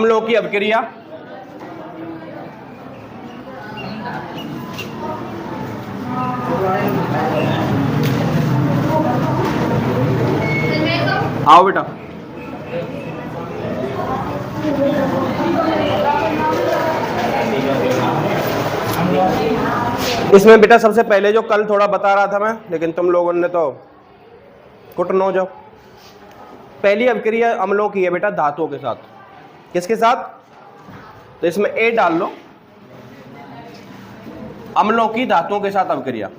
अम्लों की अभिक्रिया, आओ बेटा। इसमें बेटा सबसे पहले जो कल थोड़ा बता रहा था मैं, लेकिन तुम लोगों ने तो कुट नो जाओ। पहली अभिक्रिया अम्लों की है बेटा धातुओं के साथ। किसके साथ? तो इसमें ए डाल लो, अम्लों की धातुओं के साथ अभिक्रिया।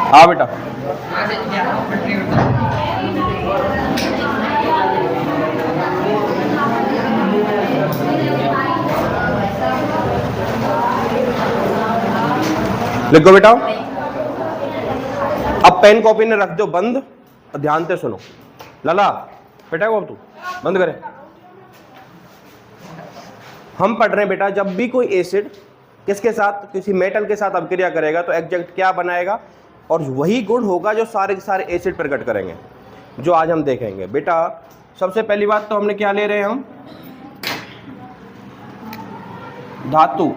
हाँ बेटा, लिखो बेटा। अब पेन कॉपी ने रख दो बंद और ध्यान से सुनो। लाला बेटा को अब तू बंद करे। हम पढ़ रहे हैं बेटा, जब भी कोई एसिड किसके साथ, किसी मेटल के साथ अभिक्रिया करेगा तो एग्जैक्ट क्या बनाएगा, और वही गुण होगा जो सारे के सारे एसिड प्रकट करेंगे, जो आज हम देखेंगे। बेटा सबसे पहली बात तो हमने क्या ले रहे हैं, हम धातु।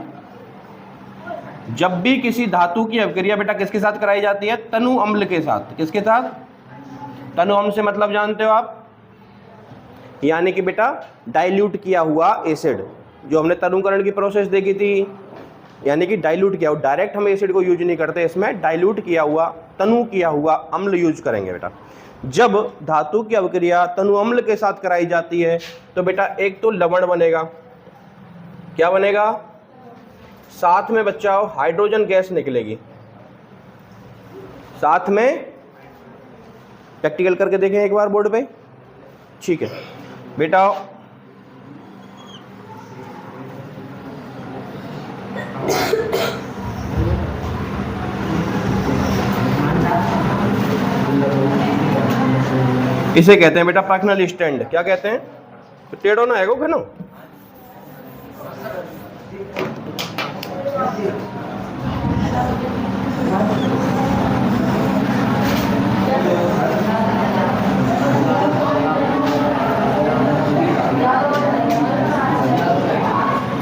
जब भी किसी धातु की अभिक्रिया बेटा किसके साथ कराई जाती है? तनु अम्ल के साथ। किसके साथ? तनु अम्ल से मतलब जानते हो आप, यानी कि बेटा डाइल्यूट किया हुआ एसिड, जो हमने तनुकरण की प्रोसेस देखी थी, यानी कि डाइल्यूट किया हुआ। डायरेक्ट हम एसिड को यूज नहीं करते, इसमें डाइल्यूट किया हुआ, तनु किया हुआ अम्ल यूज करेंगे बेटा। जब धातु की अभिक्रिया तनु अम्ल के साथ कराई जाती है तो बेटा एक तो लवण बनेगा, क्या बनेगा? साथ में बच्चाओ हाइड्रोजन गैस निकलेगी। साथ में प्रैक्टिकल करके देखें एक बार बोर्ड पे, ठीक है बेटा। इसे कहते हैं बेटा प्रक्नल स्टैंड। क्या कहते हैं? टेढ़ो ना है गो घनो।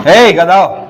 हे गधाओ,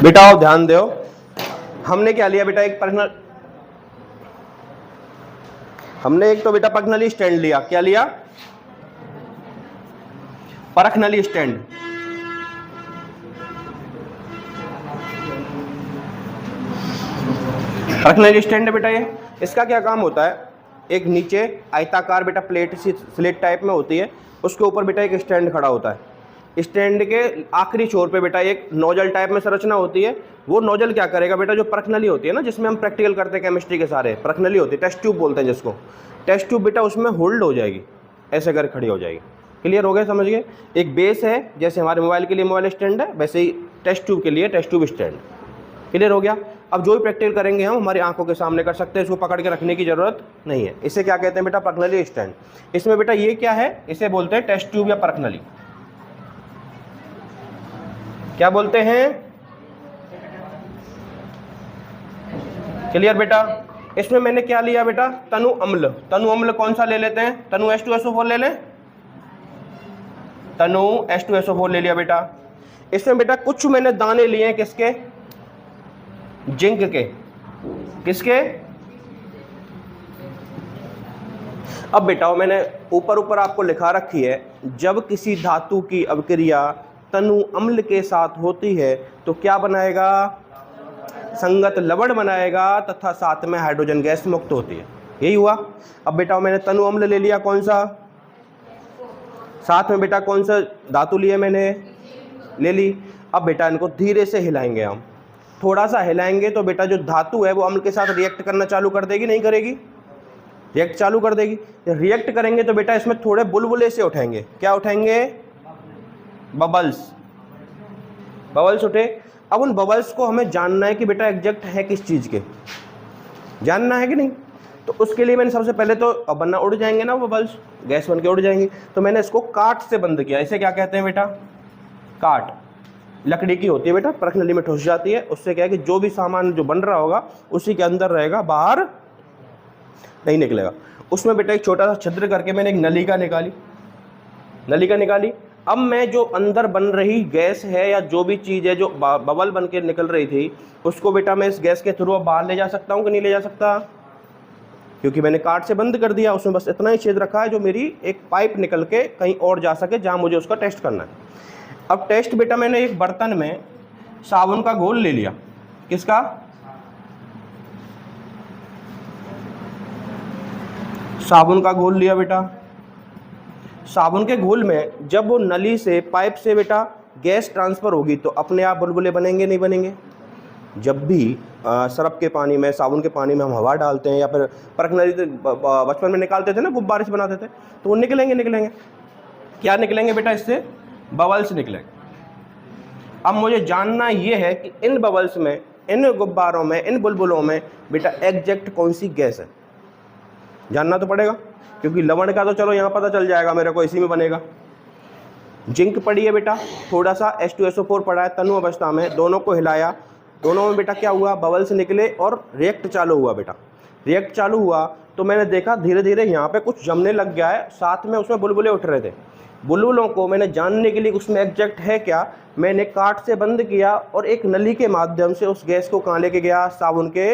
बेटा आओ ध्यान दो। हमने क्या लिया बेटा? एक पर्सनल, हमने एक तो बेटा परखनली स्टैंड लिया। क्या लिया? परखनली स्टैंड। परखनली स्टैंड है बेटा ये। इसका क्या काम होता है? एक नीचे आयताकार बेटा प्लेट सी स्लेट टाइप में होती है, उसके ऊपर बेटा एक स्टैंड खड़ा होता है। स्टैंड के आखिरी छोर पे बेटा एक नोजल टाइप में संरचना होती है। वो नोजल क्या करेगा बेटा? जो परखनली होती है ना, जिसमें हम प्रैक्टिकल करते हैं केमिस्ट्री के सारे, परखनली होती है, टेस्ट ट्यूब बोलते हैं जिसको। टेस्ट ट्यूब बेटा उसमें होल्ड हो जाएगी, ऐसे कर खड़ी हो जाएगी। क्लियर हो गया? समझ गए? एक बेस है, जैसे हमारे मोबाइल के लिए मोबाइल स्टैंड है, वैसे ही टेस्ट ट्यूब के लिए टेस्ट ट्यूब स्टैंड। क्लियर हो गया? अब जो भी प्रैक्टिकल करेंगे हम हमारी आंखों के सामने कर सकते हैं, इसको पकड़ के रखने की जरूरत नहीं है। इसे क्या कहते हैं बेटा? परखनली स्टैंड। इसमें बेटा ये क्या है? इसे बोलते हैं टेस्ट ट्यूब या परखनली। क्या बोलते हैं? क्लियर बेटा? इसमें मैंने क्या लिया बेटा? तनु अम्ल। तनु अम्ल कौन सा ले लेते हैं? तनु H2SO4 ले लें। तनु H2SO4 ले लिया बेटा। इसमें बेटा कुछ मैंने दाने लिए हैं, किसके? जिंक के। किसके? अब बेटा मैंने ऊपर ऊपर आपको लिखा रखी है, जब किसी धातु की अभिक्रिया तनु अम्ल के साथ होती है तो क्या बनाएगा, संगत लवण बनाएगा तथा साथ में हाइड्रोजन गैस मुक्त होती है। यही हुआ। अब बेटा मैंने तनु अम्ल ले लिया, कौन सा, साथ में बेटा कौन सा धातु लिए मैंने, ले ली। अब बेटा इनको धीरे से हिलाएंगे हम, थोड़ा सा हिलाएंगे तो बेटा जो धातु है वो अम्ल के साथ रिएक्ट करना चालू कर देगी, नहीं करेगी, रिएक्ट चालू कर देगी। रिएक्ट करेंगे तो बेटा इसमें थोड़े बुलबुले से उठाएंगे, क्या उठाएंगे, बबल्स, बबल्स उठे। अब उन बबल्स को हमें जानना है कि बेटा एग्जैक्ट है किस चीज़ के, जानना है कि नहीं। तो उसके लिए मैंने सबसे पहले तो अब बनना, उड़ जाएंगे ना बबल्स, गैस बन के उड़ जाएंगी, तो मैंने इसको काट से बंद किया। इसे क्या कहते हैं बेटा, काट, लकड़ी की होती है बेटा, परख नली में ठुस जाती है। उससे क्या है कि जो भी सामान जो बन रहा होगा उसी के अंदर रहेगा, बाहर नहीं निकलेगा। उसमें बेटा एक छोटा सा छिद्र करके मैंने एक नलिका निकाली, नलिका निकाली। अब मैं जो अंदर बन रही गैस है या जो भी चीज़ है जो बबल बन के निकल रही थी, उसको बेटा मैं इस गैस के थ्रू अब बाहर ले जा सकता हूँ कि नहीं ले जा सकता, क्योंकि मैंने काट से बंद कर दिया। उसमें बस इतना ही छेद रखा है जो मेरी एक पाइप निकल के कहीं और जा सके जहाँ मुझे उसका टेस्ट करना है। अब टेस्ट बेटा मैंने एक बर्तन में साबुन का घोल ले लिया, किसका, साबुन का घोल लिया बेटा। साबुन के घोल में जब वो नली से पाइप से बेटा गैस ट्रांसफ़र होगी तो अपने आप बुलबुले बनेंगे, नहीं बनेंगे। जब भी सरफ के पानी में, साबुन के पानी में हम हवा डालते हैं या फिर परख नली बचपन में निकालते थे ना, गुब्बारे से बनाते थे, तो वो निकलेंगे, निकलेंगे, क्या निकलेंगे बेटा, इससे बबल्स निकलेंगे। अब मुझे जानना ये है कि इन बबल्स में, इन गुब्बारों में, इन बुलबुलों में बेटा एग्जैक्ट कौन सी गैस है, जानना तो पड़ेगा, क्योंकि लवण का तो चलो यहाँ पता चल जाएगा मेरे को, इसी में बनेगा। जिंक पड़ी है बेटा, थोड़ा सा H2SO4 पड़ा है तनु अवस्था में, दोनों को हिलाया, दोनों में बेटा क्या हुआ, बबल्स निकले और रिएक्ट चालू हुआ बेटा। रिएक्ट चालू हुआ तो मैंने देखा धीरे धीरे यहाँ पे कुछ जमने लग गया है, साथ में उसमें बुलबुले उठ रहे थे। बुलबुलों को मैंने जानने के लिए उसमें एग्जैक्ट है क्या, मैंने काट से बंद किया और एक नली के माध्यम से उस गैस को कहाँ लेके गया, साबुन के।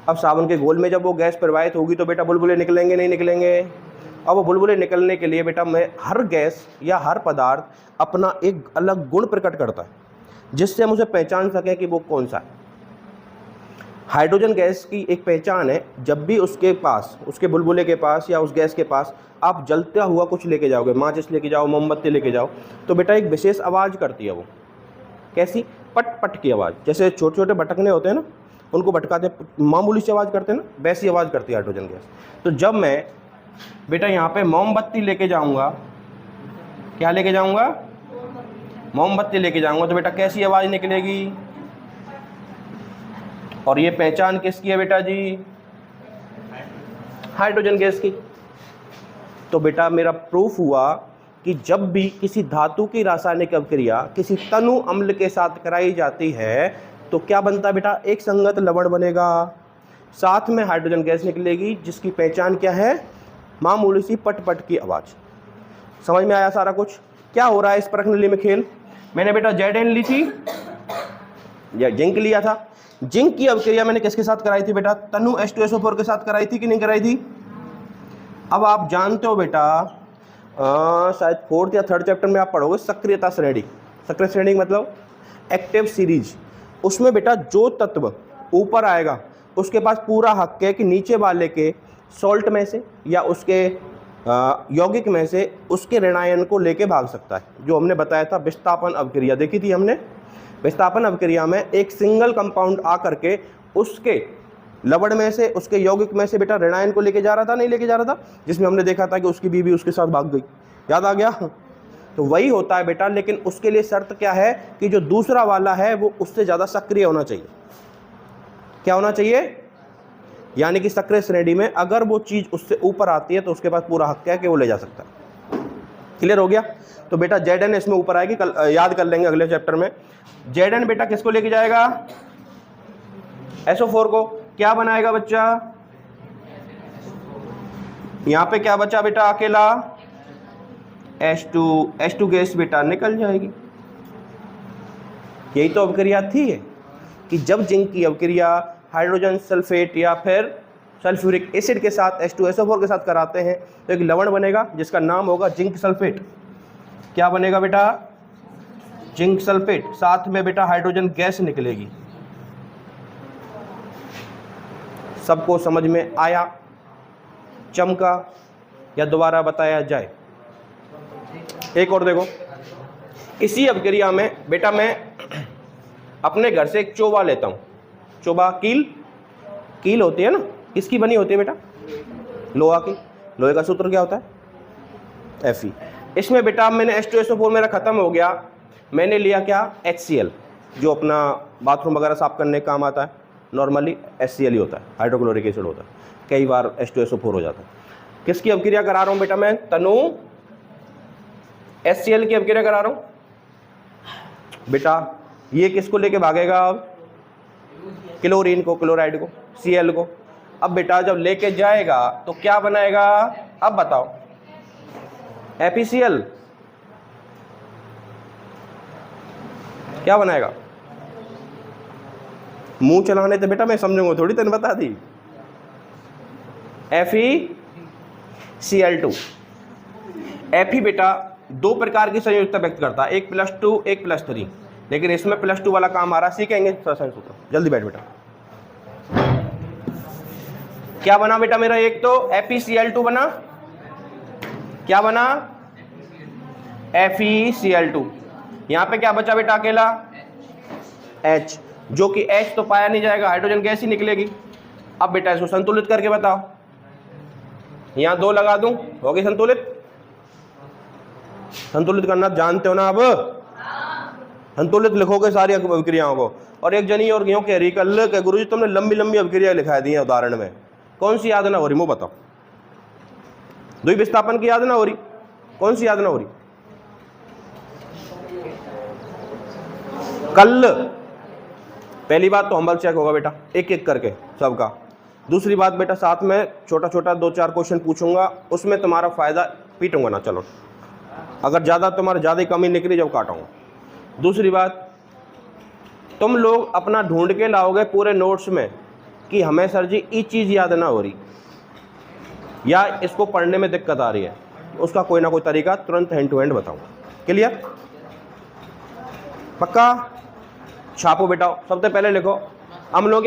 अब साबुन के घोल में जब वो गैस प्रवाहित होगी तो बेटा बुलबुले निकलेंगे, नहीं निकलेंगे। अब वो बुलबुले निकलने के लिए बेटा मैं, हर गैस या हर पदार्थ अपना एक अलग गुण प्रकट करता है जिससे हम उसे पहचान सकें कि वो कौन सा है। हाइड्रोजन गैस की एक पहचान है, जब भी उसके पास, उसके बुलबुले के पास या उस गैस के पास आप जलता हुआ कुछ लेके जाओगे, माचिस लेके जाओ, मोमबत्ती लेके जाओ, तो बेटा एक विशेष आवाज़ करती है। वो कैसी, पट पट की आवाज़, जैसे छोटे छोटे भटकने होते हैं ना, उनको भटकाते मामूली सी आवाज़ करते हैं ना, वैसी आवाज़ करती है हाइड्रोजन गैस। तो जब मैं बेटा यहाँ पे मोमबत्ती लेके जाऊँगा, क्या लेके जाऊँगा, मोमबत्ती लेके जाऊँगा, तो बेटा कैसी आवाज़ निकलेगी, और ये पहचान किसकी है बेटा जी, हाइड्रोजन गैस की। तो बेटा मेरा प्रूफ हुआ कि जब भी किसी धातु की रासायनिक अभिक्रिया किसी तनु अम्ल के साथ कराई जाती है तो क्या बनता है बेटा, एक संगत लवण बनेगा, साथ में हाइड्रोजन गैस निकलेगी जिसकी पहचान क्या है, मामूली सी पट पट की आवाज़। समझ में आया सारा कुछ, क्या हो रहा है इस परख नली में खेल। मैंने बेटा Zn ली थी या जिंक लिया था, जिंक की अभिक्रिया मैंने किसके साथ कराई थी बेटा, तनु H2SO4 के साथ कराई थी कि नहीं कराई थी। अब जानते हो बेटा, शायद 4th या 3rd चैप्टर में आप पढ़ोगे सक्रियता श्रेणी। सक्रिय श्रेणी मतलब एक्टिव सीरीज। उसमें बेटा जो तत्व ऊपर आएगा उसके पास पूरा हक है कि नीचे वाले के सॉल्ट में से या उसके यौगिक में से उसके ऋणायन को लेके भाग सकता है। जो हमने बताया था विस्थापन अभिक्रिया देखी थी हमने। विस्थापन अभिक्रिया में एक सिंगल कंपाउंड आ करके उसके लवण में से, उसके यौगिक में से बेटा ऋणायन को लेके जा रहा था, नहीं लेके जा रहा था, जिसमें हमने देखा था कि उसकी बीवी उसके साथ भाग गई, याद आ गया। तो वही होता है बेटा, लेकिन उसके लिए शर्त क्या है कि जो दूसरा वाला है वो उससे ज़्यादा सक्रिय होना चाहिए। क्या होना चाहिए, यानी कि सक्रिय श्रेणी में अगर वो चीज़ उससे ऊपर आती है तो उसके पास पूरा हक है कि वो ले जा सकता है। क्लियर हो गया। तो बेटा Zn इसमें ऊपर आएगी, कल याद कर लेंगे अगले चैप्टर में। Zn बेटा किसको लेके जाएगा, SO4 को। क्या बनाएगा बच्चा, यहाँ पे क्या बचा बेटा, अकेला H2 गैस बेटा निकल जाएगी। यही तो अभिक्रिया थी कि जब जिंक की अभिक्रिया हाइड्रोजन सल्फेट या फिर सल्फ्यूरिक एसिड के साथ H2SO4 के साथ कराते हैं तो एक लवण बनेगा जिसका नाम होगा जिंक सल्फेट। क्या बनेगा बेटा, जिंक सल्फेट, साथ में बेटा हाइड्रोजन गैस निकलेगी। सबको समझ में आया, चमका, या दोबारा बताया जाए? एक और देखो, इसी अभिक्रिया में बेटा मैं अपने घर से एक चोबा लेता हूँ। चोबा कील होती है ना, किसकी बनी होती है बेटा? लोहा की। लोहे का सूत्र क्या होता है? Fe। इसमें बेटा मैंने H2SO4 मेरा खत्म हो गया, मैंने लिया क्या? HCl, जो अपना बाथरूम वगैरह साफ करने का काम आता है। नॉर्मली HCl ही होता है, हाइड्रोक्लोरिक एसिड होता है, कई बार H2SO4 हो जाता है। किसकी अभिक्रिया करा रहा हूँ बेटा मैं? तनु HCl की अभिक्रिया करा रहा हूँ बेटा। ये किसको लेके भागेगा? अब क्लोरीन को, क्लोराइड को, Cl को। अब बेटा जब लेके जाएगा तो क्या बनाएगा? अब बताओ। FeCl क्या बनाएगा? मुंह चलाने थे बेटा, मैं समझूंगा थोड़ी, तेने बता दी। FeCl2। Fe बेटा दो प्रकार की संयोजकता व्यक्त करता है, एक +2 एक +3, लेकिन इसमें +2 वाला काम आ रहा है, सीखेंगे रसायन सूत्र। जल्दी बैठ बेटा। क्या बना बेटा मेरा? एक तो FeCl2 बना, क्या बना? FeCl2। यहां पे क्या बचा बेटा? अकेला H, जो कि H तो पाया नहीं जाएगा, हाइड्रोजन गैस ही निकलेगी। अब बेटा इसको संतुलित करके बताओ। यहां 2 लगा दूं, हो गई संतुलित। संतुलित करना जानते हो ना? अब संतुलित लिखोगे सारी अभिक्रियाओं को। और एक जनी और क्यों कह रही कल के गुरुजी तुमने लंबी लंबी अभिक्रिया लिखा दी है उदाहरण में, कौन सी याद ना हो रही? मुझे बताओ। द्वि विस्थापन की याद ना हो रही? कौन सी याद ना हो रही? कल पहली बात तो होमवर्क चेक होगा बेटा, एक एक करके सबका। दूसरी बात बेटा साथ में छोटा छोटा 2-4 क्वेश्चन पूछूंगा, उसमें तुम्हारा फायदा पीटूंगा ना। चलो, अगर ज़्यादा तुम्हारे ज़्यादा कमी निकली जब काटूंगा। दूसरी बात, तुम लोग अपना ढूंढ के लाओगे पूरे नोट्स में कि हमें सर जी ये चीज़ याद ना हो रही या इसको पढ़ने में दिक्कत आ रही है, उसका कोई ना कोई तरीका तुरंत हैंड टू हैंड बताऊंगा। क्लियर? पक्का? छापो बेटा, सबसे पहले लिखो हम लोग